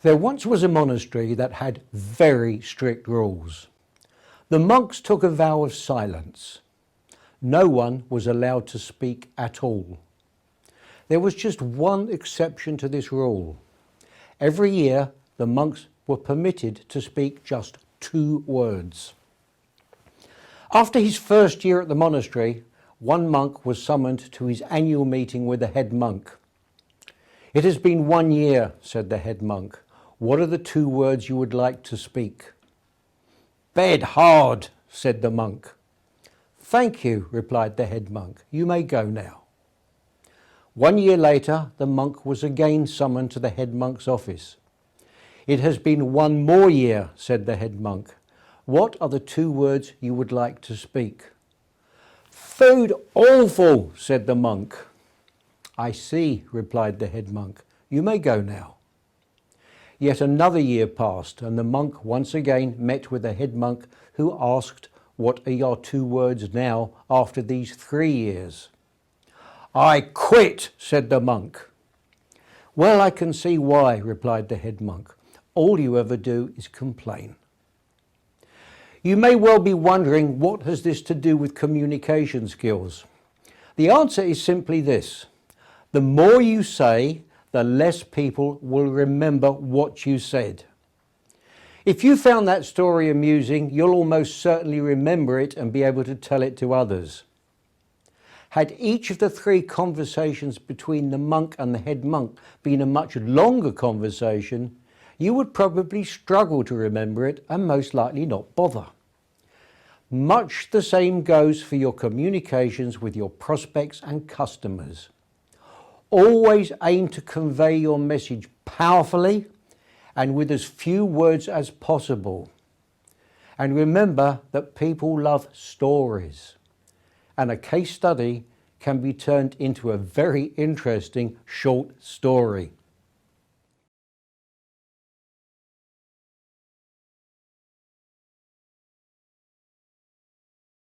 There once was a monastery that had very strict rules. The monks took a vow of silence. No one was allowed to speak at all. There was just one exception to this rule. Every year, the monks were permitted to speak just 2 words. After his first year at the monastery, one monk was summoned to his annual meeting with the head monk. "It has been 1 year," said the head monk. "What are the 2 words you would like to speak?" "Bed hard," said the monk. "Thank you," replied the head monk. "You may go now." 1 year later, the monk was again summoned to the head monk's office. "It has been 1 more year," said the head monk. "What are the 2 words you would like to speak?" "Food awful," said the monk. "I see," replied the head monk. "You may go now." Yet another year passed, and the monk once again met with the head monk, who asked, "What are your 2 words now after these 3 years?" "I quit," said the monk. "Well, I can see why," replied the head monk. "All you ever do is complain." You may well be wondering, what has this to do with communication skills? The answer is simply this: the more you say, the less people will remember what you said. If you found that story amusing, you'll almost certainly remember it and be able to tell it to others. Had each of the 3 conversations between the monk and the head monk been a much longer conversation, you would probably struggle to remember it and most likely not bother. Much the same goes for your communications with your prospects and customers. Always aim to convey your message powerfully and with as few words as possible. And remember that people love stories, and a case study can be turned into a very interesting short story.